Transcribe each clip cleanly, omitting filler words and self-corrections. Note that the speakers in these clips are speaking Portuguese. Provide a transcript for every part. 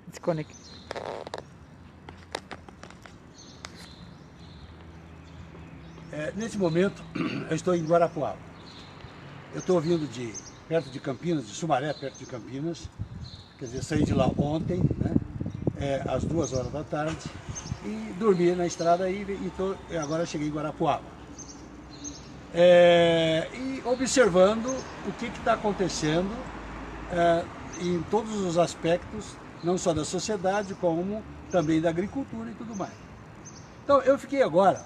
Desconecta. Nesse momento, eu estou em Guarapuava. Eu estou vindo perto de Campinas, de Sumaré, perto de Campinas. Quer dizer, saí de lá ontem, né, às 2 horas da tarde, e dormi na estrada e agora cheguei em Guarapuava. E observando o que está acontecendo em todos os aspectos, não só da sociedade, como também da agricultura e tudo mais. Então, eu fiquei agora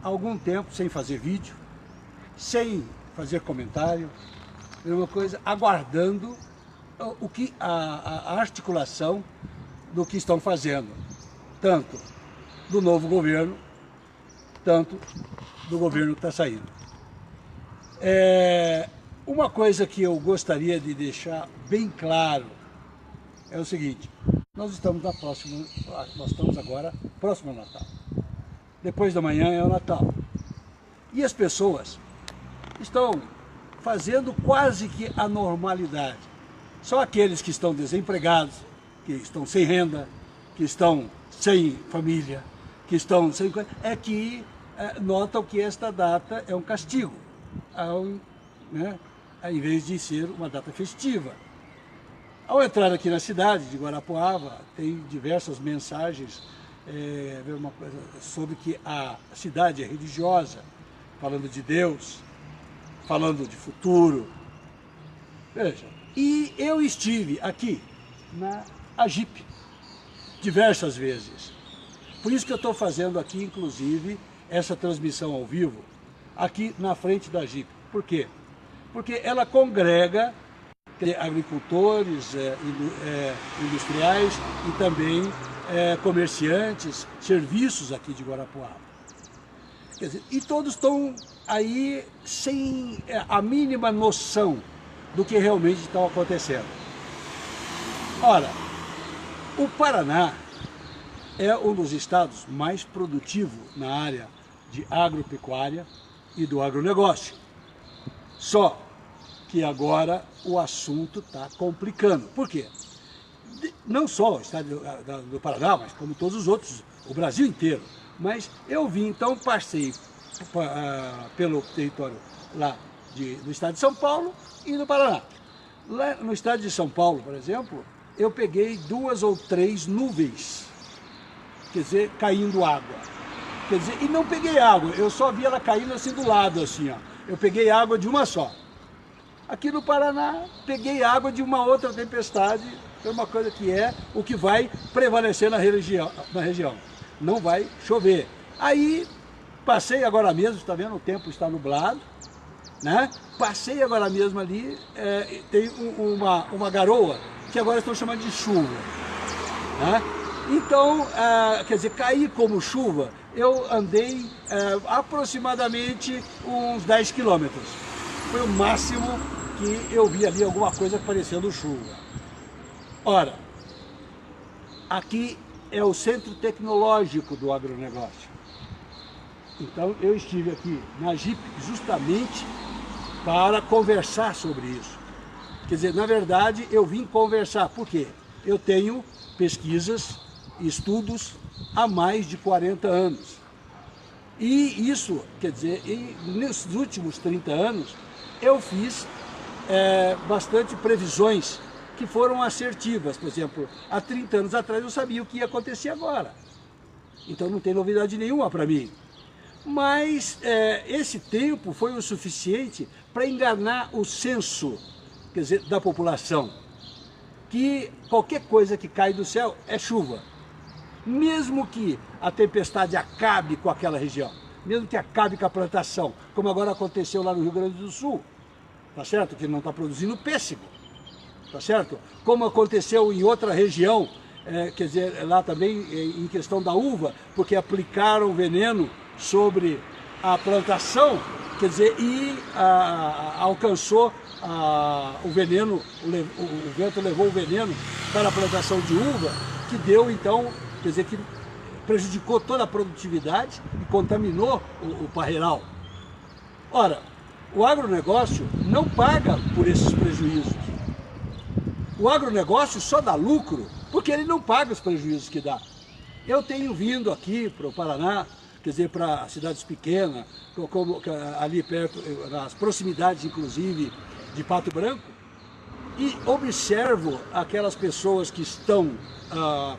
algum tempo sem fazer vídeo, sem fazer comentário, uma coisa, aguardando a articulação do que estão fazendo, tanto do novo governo, tanto do governo que está saindo. Uma coisa que eu gostaria de deixar bem claro é o seguinte: nós estamos agora próximo ao Natal. Depois da manhã é o Natal. E as pessoas estão fazendo quase que a normalidade. Só aqueles que estão desempregados, que estão sem renda, que estão sem família, que estão sem... que notam que esta data é um castigo, em vez de ser uma data festiva. Ao entrar aqui na cidade de Guarapuava, tem diversas mensagens uma coisa sobre que a cidade é religiosa, falando de Deus, falando de futuro. Veja, e eu estive aqui na Agip diversas vezes. Por isso que eu estou fazendo aqui, inclusive, essa transmissão ao vivo, aqui na frente da Agip. Por quê? Porque ela congrega agricultores, industriais e também comerciantes, serviços aqui de Guarapuava. Quer dizer, e todos estão aí sem a mínima noção do que realmente está acontecendo. Ora, o Paraná é um dos estados mais produtivos na área de agropecuária e do agronegócio. Só que agora o assunto está complicando. Por quê? Não só o estado do Paraná, mas como todos os outros, o Brasil inteiro. Mas eu vim, então, passei pelo território lá do estado de São Paulo e do Paraná. Lá no estado de São Paulo, por exemplo, eu peguei 2 ou 3 nuvens, quer dizer, caindo água. Quer dizer, e não peguei água, eu só vi ela caindo assim do lado, assim, ó. Eu peguei água de uma só. Aqui no Paraná, peguei água de uma outra tempestade, é uma coisa que o que vai prevalecer na região. Não vai chover. Aí, passei agora mesmo, está vendo, o tempo está nublado, né? Passei agora mesmo ali, tem uma garoa, que agora estão chamando de chuva, né? Então, quer dizer, cair como chuva, eu andei aproximadamente uns 10 quilômetros. Foi o máximo que eu vi ali alguma coisa parecendo chuva. Ora, aqui é o centro tecnológico do agronegócio. Então eu estive aqui na Agip justamente para conversar sobre isso. Quer dizer, na verdade eu vim conversar, por quê? Eu tenho pesquisas, estudos há mais de 40 anos. E isso, quer dizer, nesses últimos 30 anos eu fiz bastante previsões que foram assertivas. Por exemplo, há 30 anos atrás eu sabia o que ia acontecer agora. Então não tem novidade nenhuma para mim. Mas esse tempo foi o suficiente para enganar o senso, quer dizer, da população, que qualquer coisa que cai do céu é chuva. Mesmo que a tempestade acabe com aquela região, mesmo que acabe com a plantação, como agora aconteceu lá no Rio Grande do Sul, tá certo? Que não está produzindo pêssego. Tá certo? Como aconteceu em outra região, quer dizer, lá também em questão da uva, porque aplicaram veneno sobre a plantação, quer dizer, e alcançou o veneno, o vento levou o veneno para a plantação de uva, que deu então, quer dizer, que prejudicou toda a produtividade e contaminou o parreiral. Ora, o agronegócio não paga por esses prejuízos. O agronegócio só dá lucro porque ele não paga os prejuízos que dá. Eu tenho vindo aqui para o Paraná, quer dizer, para cidades pequenas, como ali perto, nas proximidades, inclusive, de Pato Branco, e observo aquelas pessoas que estão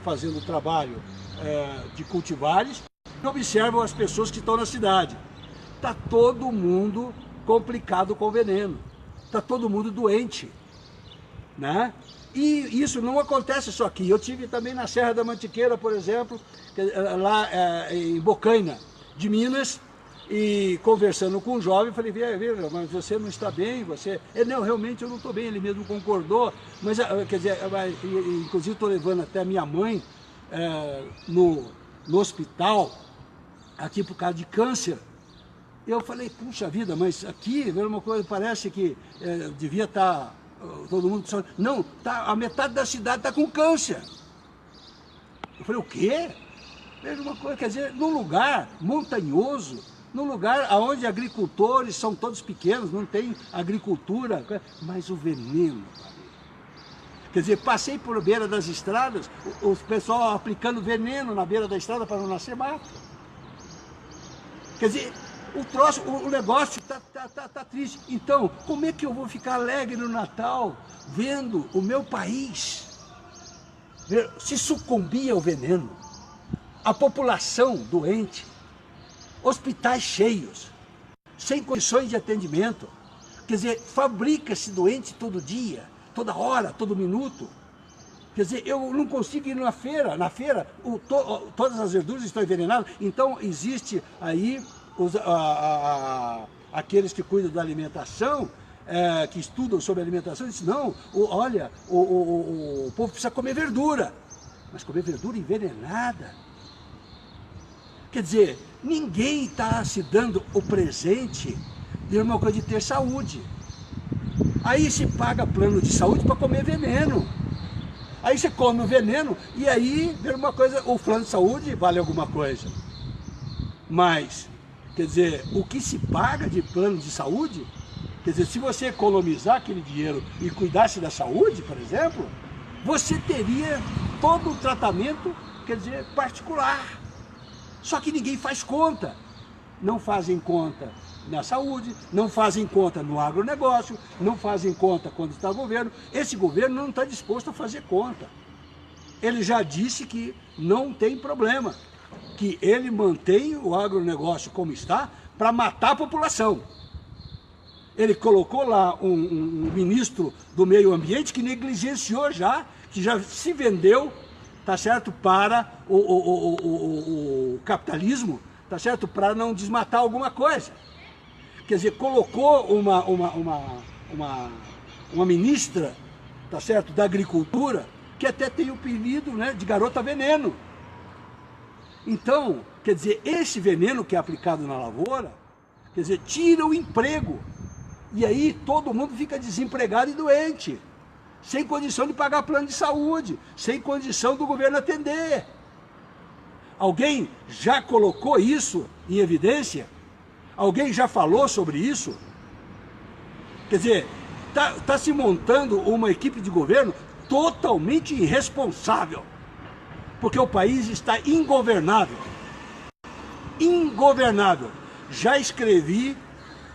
fazendo o trabalho de cultivares, e observo as pessoas que estão na cidade. Está todo mundo complicado com veneno, está todo mundo doente, né? E isso não acontece só aqui. Eu tive também na Serra da Mantiqueira, por exemplo, lá em Bocaina, de Minas, e conversando com um jovem, falei, veja, mas você não está bem, você... Não, realmente eu não estou bem, ele mesmo concordou, mas, quer dizer, inclusive estou levando até a minha mãe no hospital, aqui por causa de câncer. Eu falei, puxa vida, mas aqui, uma coisa, parece que devia estar todo mundo... Não, a metade da cidade está com câncer. Eu falei, o quê? Veja uma coisa, quer dizer, num lugar montanhoso, num lugar onde agricultores são todos pequenos, não tem agricultura, mas o veneno, quer dizer, passei por beira das estradas, o pessoal aplicando veneno na beira da estrada para não nascer mato. Quer dizer, o negócio tá triste. Então, como é que eu vou ficar alegre no Natal vendo o meu país se sucumbir ao veneno? A população doente, hospitais cheios, sem condições de atendimento. Quer dizer, fabrica-se doente todo dia, toda hora, todo minuto. Quer dizer, eu não consigo ir na feira todas as verduras estão envenenadas. Então, existe aí aqueles que cuidam da alimentação, que estudam sobre alimentação, dizem, não, olha, o povo precisa comer verdura, mas comer verdura envenenada. Quer dizer, ninguém está se dando o presente de uma coisa de ter saúde. Aí se paga plano de saúde para comer veneno. Aí você come o veneno e aí, vê uma coisa, o plano de saúde vale alguma coisa. Mas, quer dizer, o que se paga de plano de saúde, quer dizer, se você economizar aquele dinheiro e cuidasse da saúde, por exemplo, você teria todo o tratamento, quer dizer, particular. Só que ninguém faz conta. Não fazem conta na saúde, não fazem conta no agronegócio, não fazem conta quando está o governo. Esse governo não está disposto a fazer conta. Ele já disse que não tem problema, que ele mantém o agronegócio como está para matar a população. Ele colocou lá um ministro do meio ambiente que negligenciou que já se vendeu, tá certo, para o capitalismo, tá certo, para não desmatar alguma coisa. Quer dizer, colocou uma ministra, tá certo, da agricultura, que até tem o apelido, né, de garota veneno. Então, quer dizer, esse veneno que é aplicado na lavoura, quer dizer, tira o emprego. E aí todo mundo fica desempregado e doente, sem condição de pagar plano de saúde, sem condição do governo atender. Alguém já colocou isso em evidência? Alguém já falou sobre isso? Quer dizer, tá se montando uma equipe de governo totalmente irresponsável, porque o país está ingovernável. Ingovernável. Já escrevi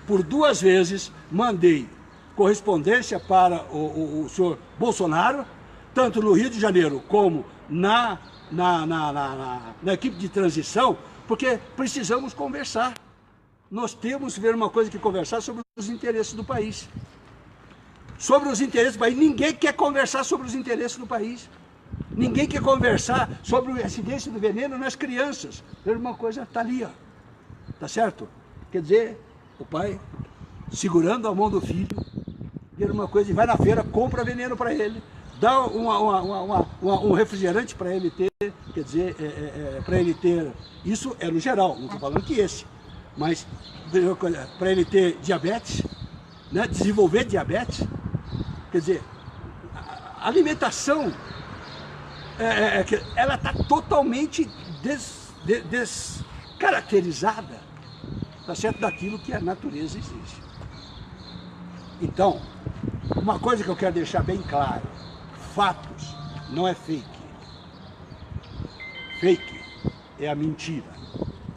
por 2 vezes, mandei correspondência para o senhor Bolsonaro, tanto no Rio de Janeiro como na equipe de transição, porque precisamos conversar. Nós temos que ver uma coisa que conversar sobre os interesses do país. Sobre os interesses do país. Ninguém quer conversar sobre os interesses do país. Ninguém quer conversar sobre a incidência do veneno nas crianças. Ver uma coisa está ali, ó. Tá certo? Quer dizer, o pai segurando a mão do filho, ver uma coisa e vai na feira, compra veneno para ele, dá um refrigerante para ele ter, quer dizer, para ele ter, isso é no geral, não estou falando que esse, mas para ele ter diabetes, né, desenvolver diabetes, quer dizer, a alimentação, ela está totalmente descaracterizada, tá certo, daquilo que a natureza exige. Então, uma coisa que eu quero deixar bem claro, fatos, não é fake. fake é a mentira,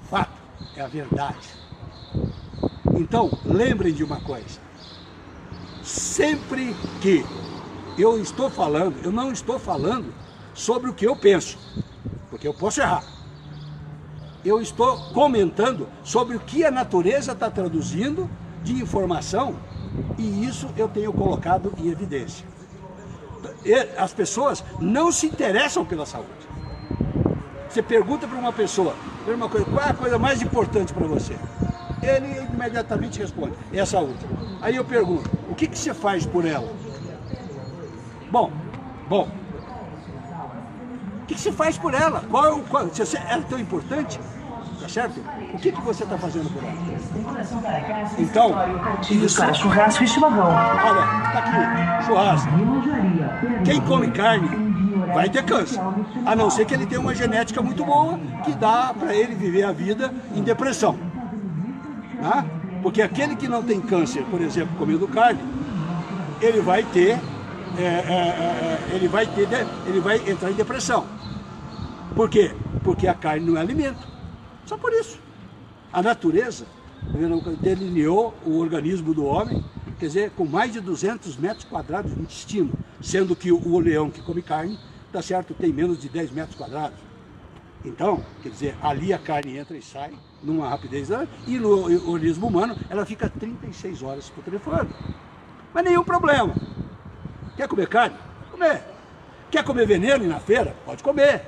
fato é a verdade. Então, lembrem de uma coisa, sempre que eu estou falando, eu não estou falando sobre o que eu penso, porque eu posso errar. Eu estou comentando sobre o que a natureza está traduzindo de informação, e isso eu tenho colocado em evidência. As pessoas não se interessam pela saúde. Você pergunta para uma pessoa, qual é a coisa mais importante para você? Ele imediatamente responde, é a saúde. Aí eu pergunto, o que você faz por ela? Bom, o que você faz por ela? Se ela é tão importante, tá certo? O que você está fazendo por ela? Então, isso... Cara, churrasco e chimarrão. Olha, tá aqui, churrasco. Quem come carne vai ter câncer, a não ser que ele tenha uma genética muito boa, que dá para ele viver a vida em depressão. Né? Porque aquele que não tem câncer, por exemplo, comendo carne, ele vai ter, ele vai entrar em depressão. Por quê? Porque a carne não é alimento. Só por isso. A natureza delineou o organismo do homem, quer dizer, com mais de 200 metros quadrados de intestino, sendo que o leão que come carne, tá certo, tem menos de 10 metros quadrados. Então, quer dizer, ali a carne entra e sai numa rapidez, e no organismo humano ela fica 36 horas putrefando. Mas nenhum problema. Quer comer carne? Comer. Quer comer veneno na feira? Pode comer.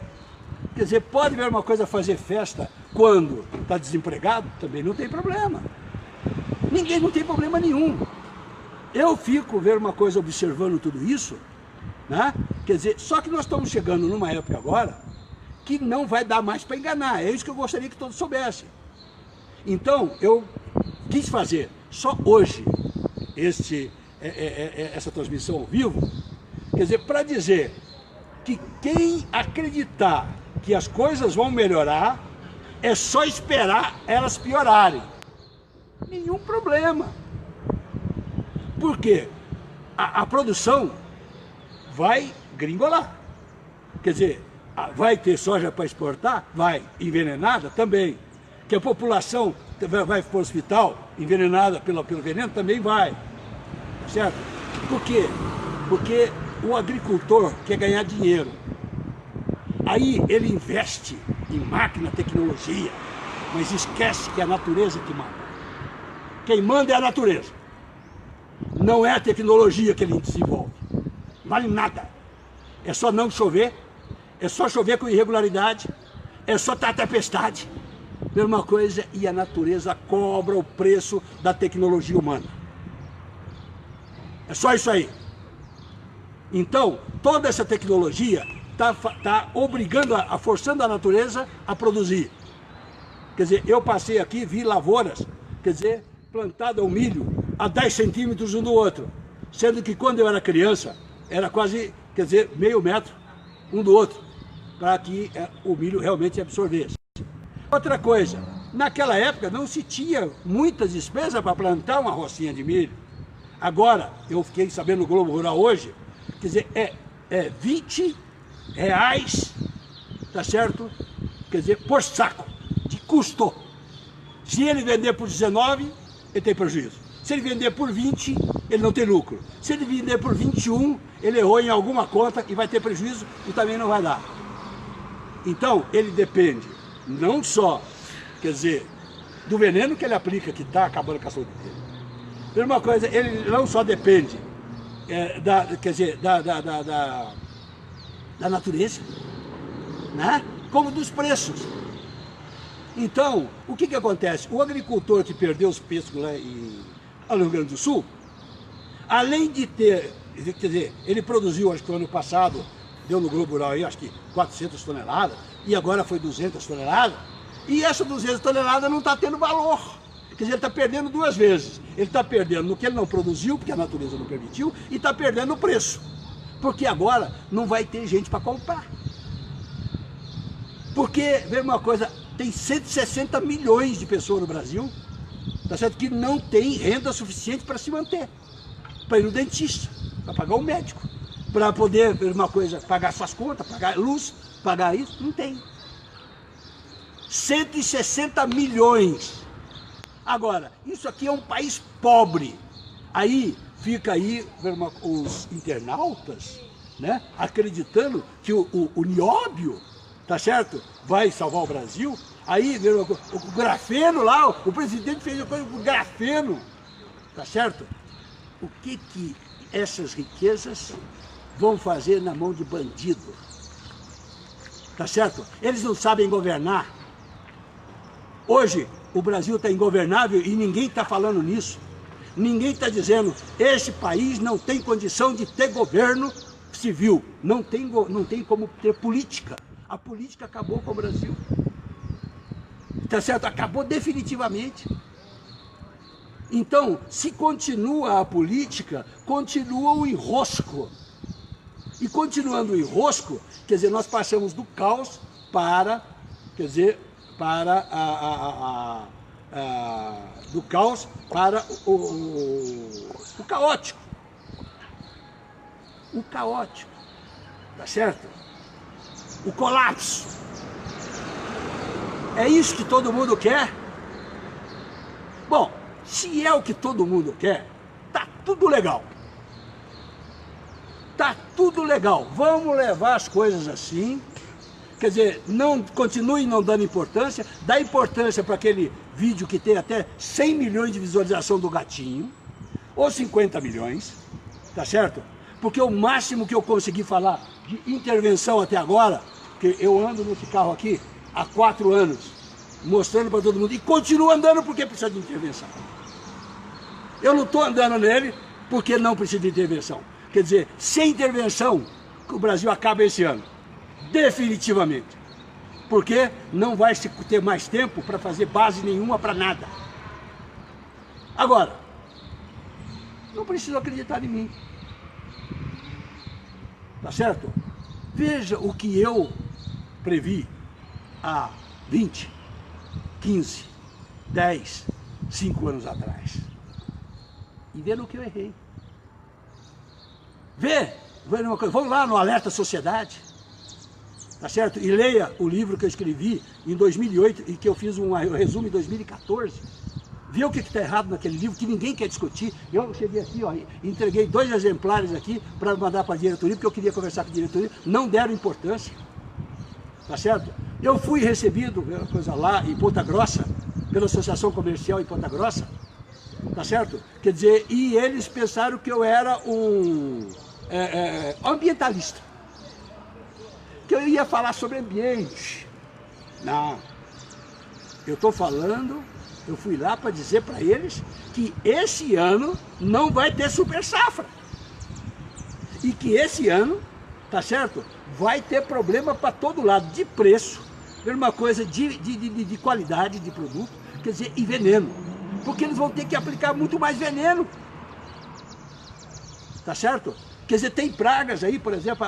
Quer dizer, pode ver uma coisa, fazer festa quando está desempregado? Também não tem problema. Ninguém não tem problema nenhum. Eu fico, ver uma coisa, observando tudo isso, né? Quer dizer, só que nós estamos chegando numa época agora que não vai dar mais para enganar. É isso que eu gostaria que todos soubessem. Então, eu quis fazer só hoje essa transmissão ao vivo, quer dizer, para dizer que quem acreditar que as coisas vão melhorar, é só esperar elas piorarem. Nenhum problema. Por quê? A produção vai gringolar. Quer dizer, vai ter soja para exportar? Vai. Envenenada? Também. Que a população vai para o hospital envenenada pelo veneno? Também vai. Certo? Por quê? Porque o agricultor quer ganhar dinheiro. Aí ele investe em máquina, tecnologia, mas esquece que é a natureza que manda. Quem manda é a natureza. Não é a tecnologia que ele desenvolve. Vale nada. É só não chover, é só chover com irregularidade, é só estar tempestade. Mesma coisa, e a natureza cobra o preço da tecnologia humana. É só isso aí. Então, toda essa tecnologia está obrigando, forçando a natureza a produzir. Quer dizer, eu passei aqui, vi lavouras, quer dizer, plantada o milho a 10 centímetros um do outro. Sendo que quando eu era criança, era quase, quer dizer, meio metro um do outro, para que o milho realmente absorvesse. Outra coisa, naquela época não se tinha muitas despesas para plantar uma rocinha de milho. Agora, eu fiquei sabendo no Globo Rural hoje, quer dizer, é 20 reais, tá certo? Quer dizer, por saco de custo. Se ele vender por 19, ele tem prejuízo. Se ele vender por 20, ele não tem lucro. Se ele vender por 21, ele errou em alguma conta e vai ter prejuízo e também não vai dar. Então, ele depende não só, quer dizer, do veneno que ele aplica, que está acabando com a saúde dele. Mesma coisa, ele não só depende da natureza, né? Como dos preços. Então, o que acontece? O agricultor que perdeu os pêssegos lá no Rio Grande do Sul, além de ter, quer dizer, ele produziu, acho que no ano passado, deu no Globo Rural aí, acho que 400 toneladas, e agora foi 200 toneladas, e essa 200 toneladas não está tendo valor. Quer dizer, ele está perdendo duas vezes. Ele está perdendo no que ele não produziu, porque a natureza não permitiu, e está perdendo o preço. Porque agora não vai ter gente para comprar. Porque, vê uma coisa, tem 160 milhões de pessoas no Brasil, tá certo? Que não tem renda suficiente para se manter. Para ir no dentista, para pagar o médico, para poder, ver uma coisa, pagar suas contas, pagar luz, pagar isso, não tem. 160 milhões. Agora, isso aqui é um país pobre. Aí fica aí os internautas, né, acreditando que o nióbio, tá certo, vai salvar o Brasil. Aí o grafeno lá, o presidente fez uma coisa com o grafeno, tá certo? O que essas riquezas vão fazer na mão de bandido? Tá certo? Eles não sabem governar. Hoje o Brasil está ingovernável e ninguém está falando nisso. Ninguém está dizendo, esse país não tem condição de ter governo civil, não tem como ter política. A política acabou com o Brasil. Tá certo? Acabou definitivamente. Então, se continua a política, continua o enrosco. E continuando o enrosco, quer dizer, nós passamos do caos para, quer dizer, para do caos para o caótico. O caótico, tá certo? O colapso. É isso que todo mundo quer? Bom, se é o que todo mundo quer, tá tudo legal. Tá tudo legal. Vamos levar as coisas assim. Quer dizer, continue não dando importância. Dá importância para aquele vídeo que tem até 100 milhões de visualização do gatinho. Ou 50 milhões. Tá certo? Porque o máximo que eu consegui falar de intervenção até agora, que eu ando nesse carro aqui há 4 anos, mostrando para todo mundo, e continuo andando porque precisa de intervenção. Eu não estou andando nele porque não precisa de intervenção. Quer dizer, sem intervenção, o Brasil acaba esse ano. Definitivamente. Porque não vai se ter mais tempo para fazer base nenhuma para nada. Agora, não preciso acreditar em mim. Tá certo? Veja o que eu previ há 20, 15, 10, 5 anos atrás. E vê no que eu errei. Vê uma coisa, vamos lá no Alerta Sociedade, tá certo? E leia o livro que eu escrevi em 2008 e que eu fiz um resumo em 2014. Vê o que está errado naquele livro, que ninguém quer discutir. Eu cheguei aqui, ó, entreguei 2 exemplares aqui para mandar para a diretoria, porque eu queria conversar com a diretoria, não deram importância, tá certo? Eu fui recebido, coisa lá em Ponta Grossa, pela Associação Comercial em Ponta Grossa, tá certo? Quer dizer, e eles pensaram que eu era um ambientalista, que eu ia falar sobre ambiente. Não, eu estou falando, eu fui lá para dizer para eles que esse ano não vai ter super safra. E que esse ano, tá certo? Vai ter problema para todo lado, de preço, uma coisa de qualidade de produto, quer dizer, e veneno. Porque eles vão ter que aplicar muito mais veneno. Tá certo? Quer dizer, tem pragas aí, por exemplo,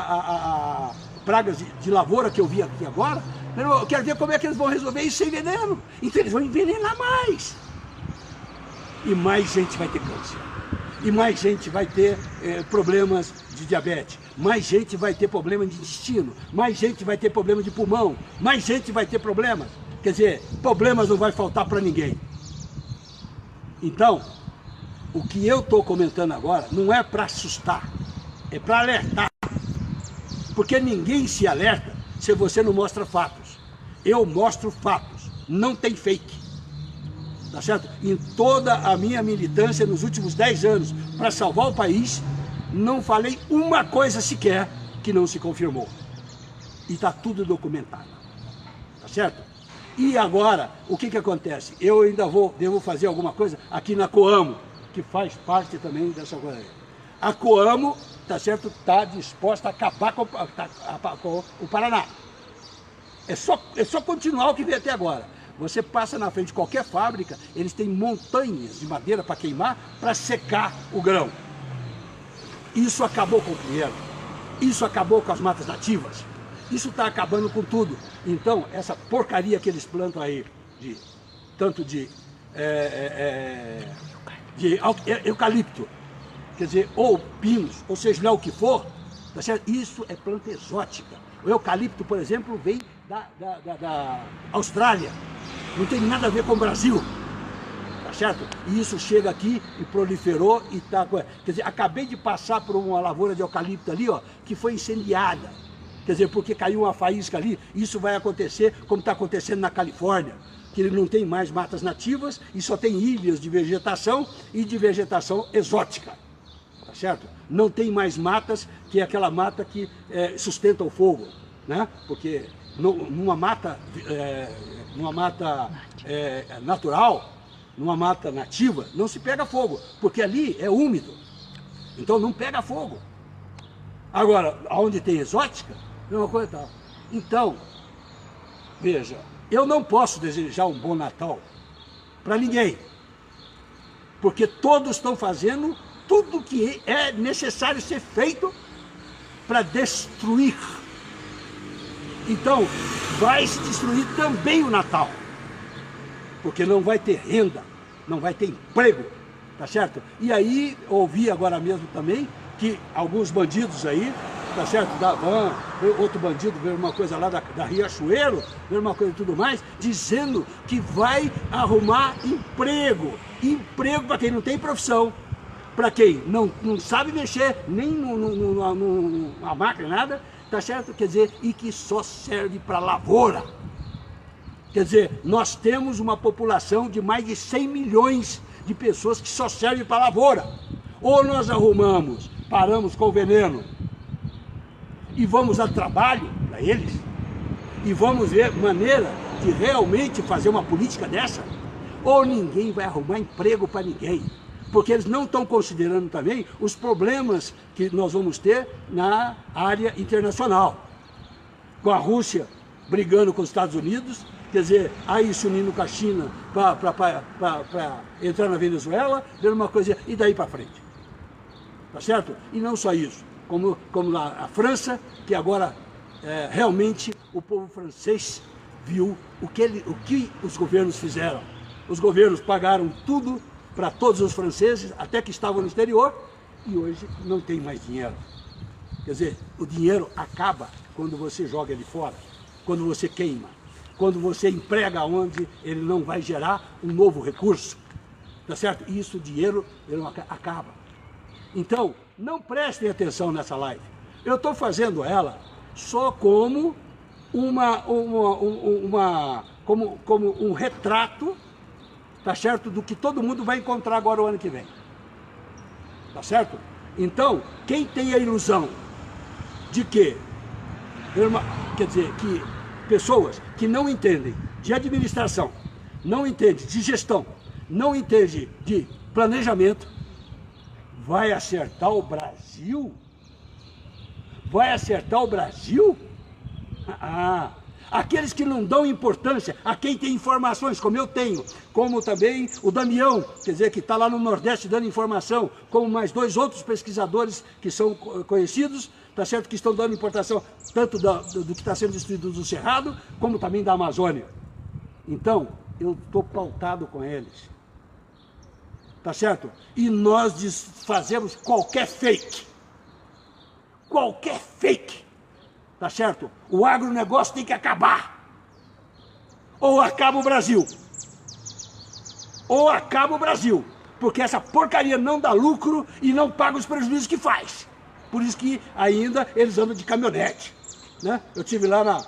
pragas de lavoura que eu vi aqui agora. Eu quero ver como é que eles vão resolver isso sem veneno. Então eles vão envenenar mais. E mais gente vai ter câncer. E mais gente vai ter problemas de diabetes. Mais gente vai ter problema de intestino. Mais gente vai ter problema de pulmão. Mais gente vai ter problemas. Quer dizer, problemas não vai faltar para ninguém. Então, o que eu estou comentando agora não é para assustar. É para alertar. Porque ninguém se alerta se você não mostra fatos. Eu mostro fatos, não tem fake. Tá certo? Em toda a minha militância nos últimos 10 anos para salvar o país, não falei uma coisa sequer que não se confirmou. E está tudo documentado. Tá certo? E agora, o que acontece? Eu ainda devo fazer alguma coisa aqui na Coamo, que faz parte também dessa coisa. A Coamo, tá certo, está disposta a acabar com o Paraná. É só continuar o que veio até agora. Você passa na frente de qualquer fábrica, eles têm montanhas de madeira para queimar, para secar o grão. Isso acabou com o pinheiro. Isso acabou com as matas nativas. Isso está acabando com tudo. Então, essa porcaria que eles plantam aí, tanto de eucalipto, quer dizer, ou pinos, ou seja lá o que for, tá certo? Isso é planta exótica. O eucalipto, por exemplo, vem da Austrália. Não tem nada a ver com o Brasil. Tá certo? E isso chega aqui e proliferou e tá... Quer dizer, acabei de passar por uma lavoura de eucalipto ali, ó, que foi incendiada. Quer dizer, porque caiu uma faísca ali. Isso vai acontecer como está acontecendo na Califórnia, que ele não tem mais matas nativas e só tem ilhas de vegetação e de vegetação exótica. Tá certo? Não tem mais matas, que é aquela mata que sustenta o fogo, né? Porque numa mata natural, numa mata nativa, não se pega fogo, porque ali é úmido, então não pega fogo. Agora, onde tem exótica, é uma coisa tal. Então, veja, eu não posso desejar um bom Natal para ninguém, porque todos estão fazendo tudo que é necessário ser feito para destruir. Então, vai se destruir também o Natal, porque não vai ter renda, não vai ter emprego, tá certo? E aí, ouvi agora mesmo também que alguns bandidos aí, tá certo, da van, outro bandido veio uma coisa lá da Riachuelo, veio uma coisa e tudo mais, dizendo que vai arrumar emprego para quem não tem profissão, para quem não sabe mexer nem numa máquina, nada, tá certo? Quer dizer, e que só serve para lavoura. Quer dizer, nós temos uma população de mais de 100 milhões de pessoas que só servem para lavoura. Ou nós arrumamos, paramos com o veneno e vamos dar trabalho para eles, e vamos ver maneira de realmente fazer uma política dessa, ou ninguém vai arrumar emprego para ninguém, porque eles não estão considerando também os problemas que nós vamos ter na área internacional, com a Rússia brigando com os Estados Unidos, quer dizer, aí se unindo com a China para entrar na Venezuela, ver uma coisa, e daí para frente. Tá certo? E não só isso, como lá a França, que agora realmente o povo francês viu o que os governos fizeram. Os governos pagaram tudo para todos os franceses, até que estavam no exterior, e hoje não tem mais dinheiro. Quer dizer, o dinheiro acaba quando você joga ele fora, quando você queima, quando você emprega onde ele não vai gerar um novo recurso. Tá certo? E isso, o dinheiro, ele acaba. Então, não prestem atenção nessa live. Eu estou fazendo ela só como como um retrato, tá certo, do que todo mundo vai encontrar agora o ano que vem. Tá certo? Então, quem tem a ilusão de que, quer dizer, que pessoas que não entendem de administração, não entendem de gestão, não entendem de planejamento, vai acertar o Brasil? Vai acertar o Brasil? Aqueles que não dão importância a quem tem informações, como eu tenho, como também o Damião, quer dizer, que está lá no Nordeste dando informação, como mais dois outros pesquisadores que são conhecidos, tá certo, que estão dando importação tanto do que está sendo destruído do Cerrado, como também da Amazônia. Então, eu estou pautado com eles. Tá certo? E nós desfazemos qualquer fake. Qualquer fake. Tá certo? O agronegócio tem que acabar. Ou acaba o Brasil. Ou acaba o Brasil. Porque essa porcaria não dá lucro e não paga os prejuízos que faz. Por isso que ainda eles andam de caminhonete. Né? Eu estive lá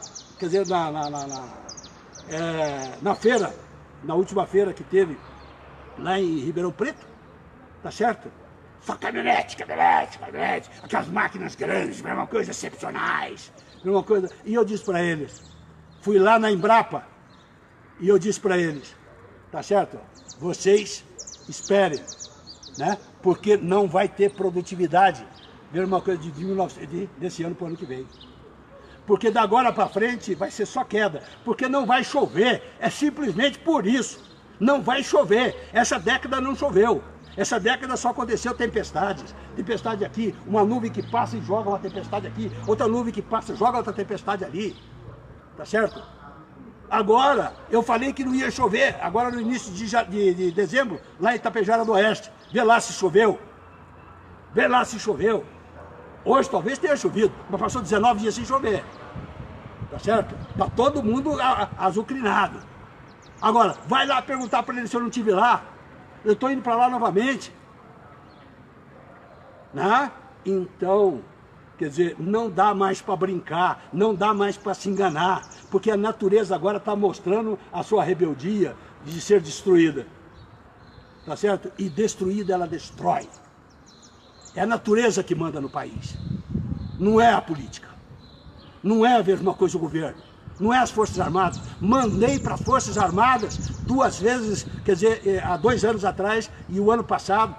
na feira, na última feira que teve lá em Ribeirão Preto, tá certo? Só caminhonete, aquelas máquinas grandes, mesma coisa, excepcionais, mesma coisa. E eu disse para eles, fui lá na Embrapa, e eu disse para eles, tá certo? Vocês esperem, né? Porque não vai ter produtividade, mesma coisa desse ano para o ano que vem. Porque da agora para frente vai ser só queda, porque não vai chover, é simplesmente por isso. Não vai chover, essa década não choveu, essa década só aconteceu tempestades, tempestade aqui, uma nuvem que passa e joga uma tempestade aqui, outra nuvem que passa e joga outra tempestade ali, tá certo? Agora, eu falei que não ia chover, agora no início de dezembro, lá em Itapejara do Oeste, vê lá se choveu, vê lá se choveu, hoje talvez tenha chovido, mas passou 19 dias sem chover, tá certo? Tá todo mundo azucrinado. Agora, vai lá perguntar para ele se eu não estive lá. Eu estou indo para lá novamente. Né? Então, quer dizer, não dá mais para brincar, não dá mais para se enganar, porque a natureza agora está mostrando a sua rebeldia de ser destruída. Tá certo? E destruída ela destrói. É a natureza que manda no país. Não é a política. Não é a mesma coisa o governo. Não é as Forças Armadas. Mandei para as Forças Armadas 2 vezes, quer dizer, há 2 anos atrás e o ano passado.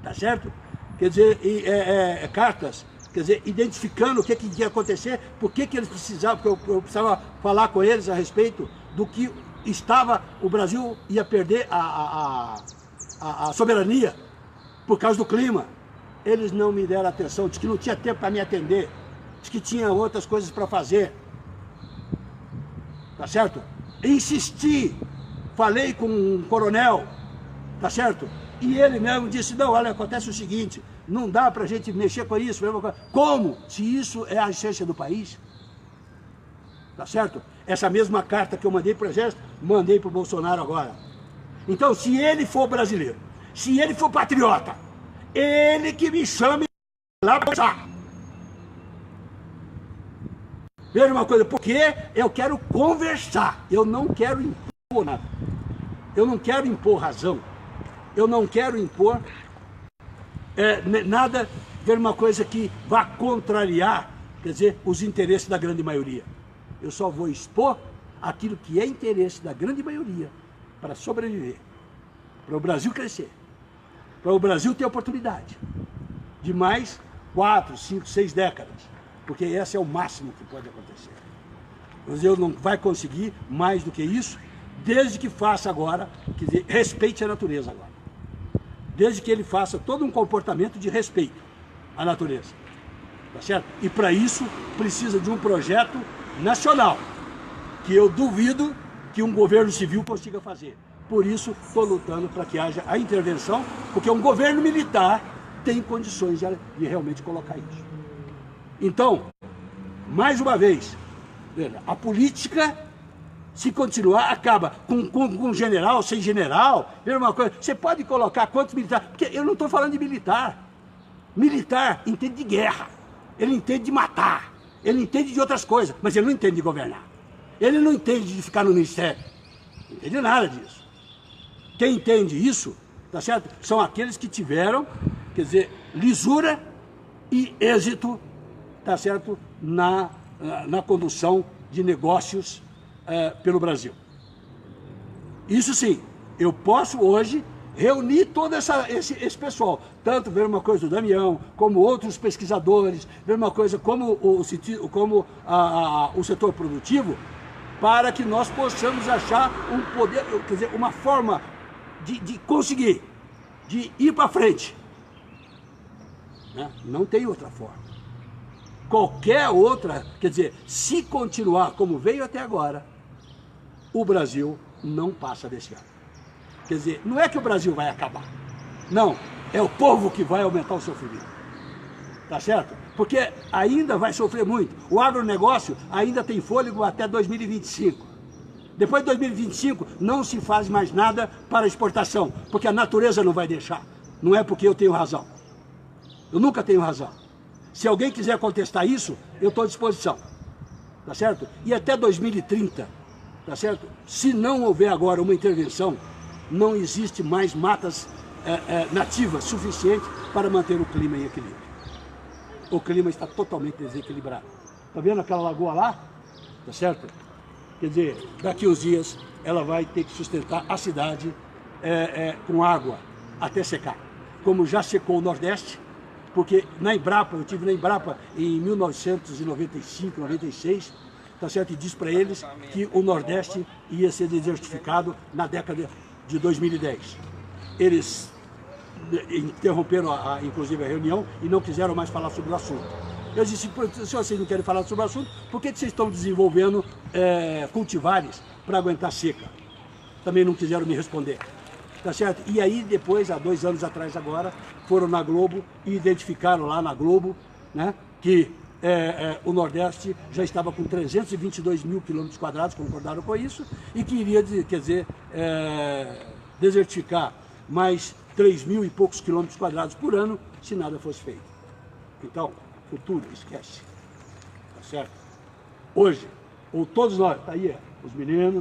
Tá certo? Quer dizer, cartas, quer dizer, identificando o que ia acontecer, por que eles precisavam, porque eu precisava falar com eles a respeito do que o Brasil ia perder a soberania por causa do clima. Eles não me deram atenção, disse que não tinha tempo para me atender, disse que tinha outras coisas para fazer. Tá certo? Insisti, falei com um coronel, tá certo? E ele mesmo disse, não, olha, acontece o seguinte, não dá pra gente mexer com isso. Como? Se isso é a essência do país. Tá certo? Essa mesma carta que eu mandei pro Exército, mandei pro Bolsonaro agora. Então, se ele for brasileiro, se ele for patriota, ele que me chame lá pra conversar. Veja uma coisa, porque eu quero conversar, eu não quero impor nada. Eu não quero impor razão. Eu não quero impor nada, ver uma coisa que vá contrariar, quer dizer, os interesses da grande maioria. Eu só vou expor aquilo que é interesse da grande maioria para sobreviver, para o Brasil crescer, para o Brasil ter oportunidade de mais 4, 5, 6 décadas, porque esse é o máximo que pode acontecer. O Brasil não vai conseguir mais do que isso, desde que faça agora, quer dizer, respeite a natureza agora. Desde que ele faça todo um comportamento de respeito à natureza. Tá certo? E para isso precisa de um projeto nacional, que eu duvido que um governo civil consiga fazer. Por isso estou lutando para que haja a intervenção, porque um governo militar tem condições de realmente colocar isso. Então, mais uma vez, veja, a política, se continuar, acaba com general, sem general. Veja uma coisa, você pode colocar quantos militares, porque eu não estou falando de militar. Militar entende de guerra, ele entende de matar, ele entende de outras coisas, mas ele não entende de governar. Ele não entende de ficar no ministério, não entende nada disso. Quem entende isso, tá certo? São aqueles que tiveram, quer dizer, lisura e êxito, tá certo? Na condução de negócios pelo Brasil. Isso sim, eu posso hoje reunir todo esse pessoal, tanto ver uma coisa do Damião, como outros pesquisadores, ver uma coisa como o setor produtivo, para que nós possamos achar um poder, quer dizer, uma forma de conseguir, de ir para frente. Né? Não tem outra forma. Qualquer outra, quer dizer, se continuar como veio até agora, o Brasil não passa desse ano. Quer dizer, não é que o Brasil vai acabar. Não, é o povo que vai aumentar o sofrimento. Tá certo? Porque ainda vai sofrer muito. O agronegócio ainda tem fôlego até 2025. Depois de 2025, não se faz mais nada para exportação, porque a natureza não vai deixar. Não é porque eu tenho razão. Eu nunca tenho razão. Se alguém quiser contestar isso, eu estou à disposição. Tá certo? E até 2030, tá certo? Se não houver agora uma intervenção, não existe mais matas nativas suficientes para manter o clima em equilíbrio. O clima está totalmente desequilibrado. Tá vendo aquela lagoa lá? Tá certo? Quer dizer, daqui uns dias ela vai ter que sustentar a cidade com água até secar. Como já secou o Nordeste, porque na Embrapa, eu estive na Embrapa em 1995, 96, tá certo? E disse para eles que o Nordeste ia ser desertificado na década de 2010. Eles interromperam, inclusive, a reunião e não quiseram mais falar sobre o assunto. Eu disse, se vocês não querem falar sobre o assunto, por que vocês estão desenvolvendo cultivares para aguentar seca? Também não quiseram me responder. Tá certo? E aí depois, há 2 anos atrás agora, foram na Globo e identificaram lá na Globo, né, que o Nordeste já estava com 322 mil quilômetros quadrados, concordaram com isso, e que iria, quer dizer, desertificar mais 3 mil e poucos quilômetros quadrados por ano, se nada fosse feito. Então, futuro, esquece. Tá certo? Hoje, ou todos nós, tá aí, os meninos,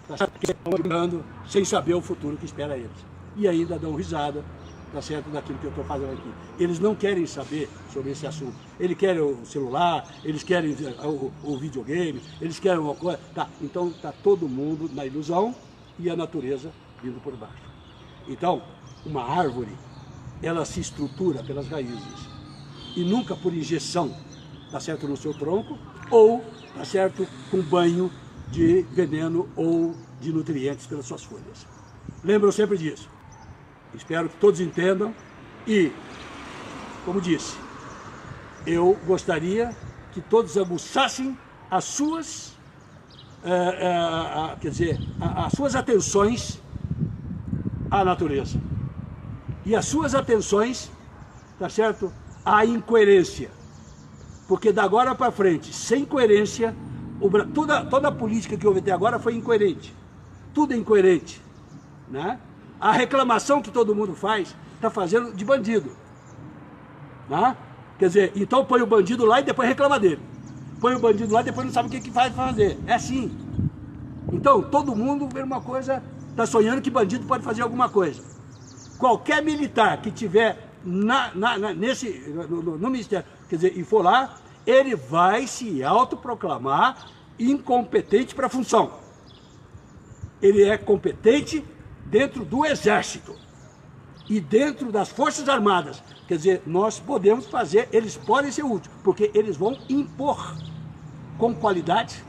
tá certo? Que estão jogando sem saber o futuro que espera eles. E ainda dão risada, tá certo, daquilo que eu estou fazendo aqui. Eles não querem saber sobre esse assunto. Eles querem o celular, eles querem o videogame, eles querem uma coisa. Tá, então está todo mundo na ilusão e a natureza vindo por baixo. Então, uma árvore, ela se estrutura pelas raízes e nunca por injeção, tá certo, no seu tronco, ou, tá certo, com banho de veneno ou de nutrientes pelas suas folhas. Lembram sempre disso. Espero que todos entendam e, como disse, eu gostaria que todos aguçassem as suas, as suas atenções à natureza e as suas atenções, tá certo, à incoerência, porque da agora para frente, sem coerência, toda a política que houve até agora foi incoerente, tudo é incoerente, né? A reclamação que todo mundo faz, está fazendo de bandido. Né? Quer dizer, então põe o bandido lá e depois reclama dele. Põe o bandido lá e depois não sabe o que vai fazer. É assim. Então, todo mundo vê uma coisa, está sonhando que bandido pode fazer alguma coisa. Qualquer militar que tiver no Ministério, quer dizer, e for lá, ele vai se autoproclamar incompetente para a função. Ele é competente dentro do Exército e dentro das Forças Armadas. Quer dizer, nós podemos fazer, eles podem ser úteis, porque eles vão impor com qualidade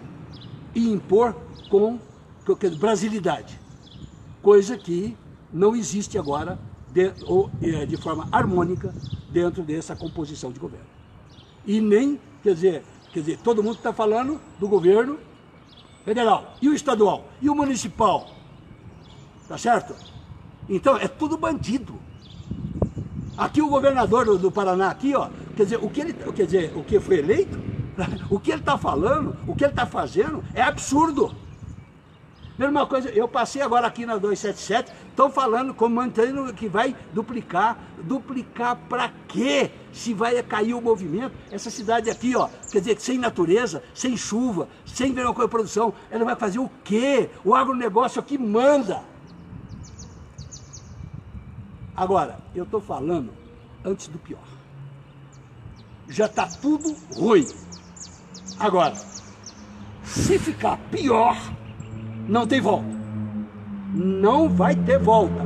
e impor com brasilidade, coisa que não existe agora de forma harmônica dentro dessa composição de governo. E nem, quer dizer todo mundo está falando do governo federal, e o estadual, e o municipal. Tá certo? Então, é tudo bandido. Aqui o governador do Paraná, aqui, ó, o que foi eleito, o que ele está falando, o que ele está fazendo, é absurdo. Mesma coisa, eu passei agora aqui na 277, estão falando, comentando que vai duplicar. Duplicar para quê? Se vai cair o movimento, essa cidade aqui, ó, quer dizer, sem natureza, sem chuva, sem produção, ela vai fazer o quê? O agronegócio aqui manda. Agora, eu estou falando antes do pior. Já está tudo ruim. Agora, se ficar pior, não tem volta. Não vai ter volta.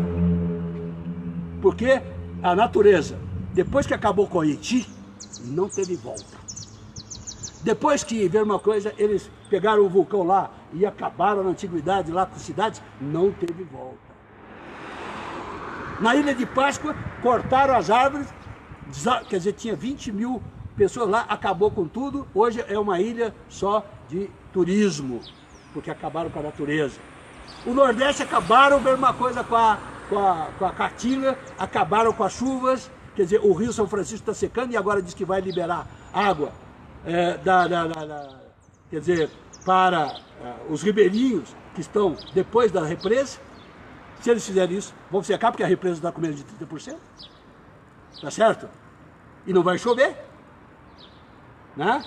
Porque a natureza, depois que acabou com o Haiti, não teve volta. Depois que, ver uma coisa, eles pegaram o vulcão lá e acabaram na antiguidade lá com cidades, não teve volta. Na Ilha de Páscoa, cortaram as árvores, quer dizer, tinha 20 mil pessoas lá, acabou com tudo. Hoje é uma ilha só de turismo, porque acabaram com a natureza. O Nordeste acabaram, mesma coisa com a Caatinga, acabaram com as chuvas, quer dizer, o Rio São Francisco está secando e agora diz que vai liberar água quer dizer, para os ribeirinhos que estão depois da represa. Se eles fizerem isso, vão secar porque a represa está com menos de 30%. Tá certo? E não vai chover. Né?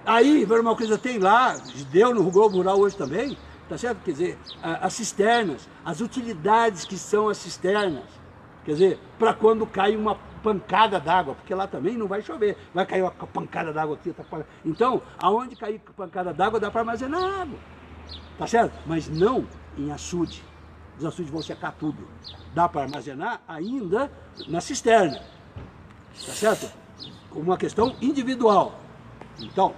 Aí, uma coisa tem lá, deu no Globo Rural hoje também, tá certo? Quer dizer, as cisternas, as utilidades que são as cisternas. Quer dizer, para quando cai uma pancada d'água, porque lá também não vai chover, vai cair uma pancada d'água aqui. Então, aonde cair pancada d'água dá para armazenar água. Tá certo? Mas não em açude. Os açudes vão secar tudo. Dá para armazenar ainda na cisterna. Tá certo? Uma questão individual. Então,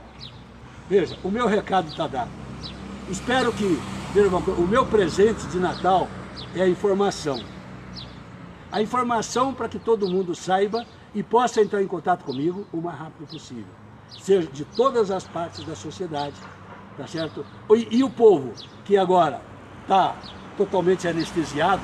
veja, o meu recado está dado. Espero que, o meu presente de Natal é a informação. A informação para que todo mundo saiba e possa entrar em contato comigo o mais rápido possível. Seja de todas as partes da sociedade, tá certo? E o povo que agora está totalmente anestesiado,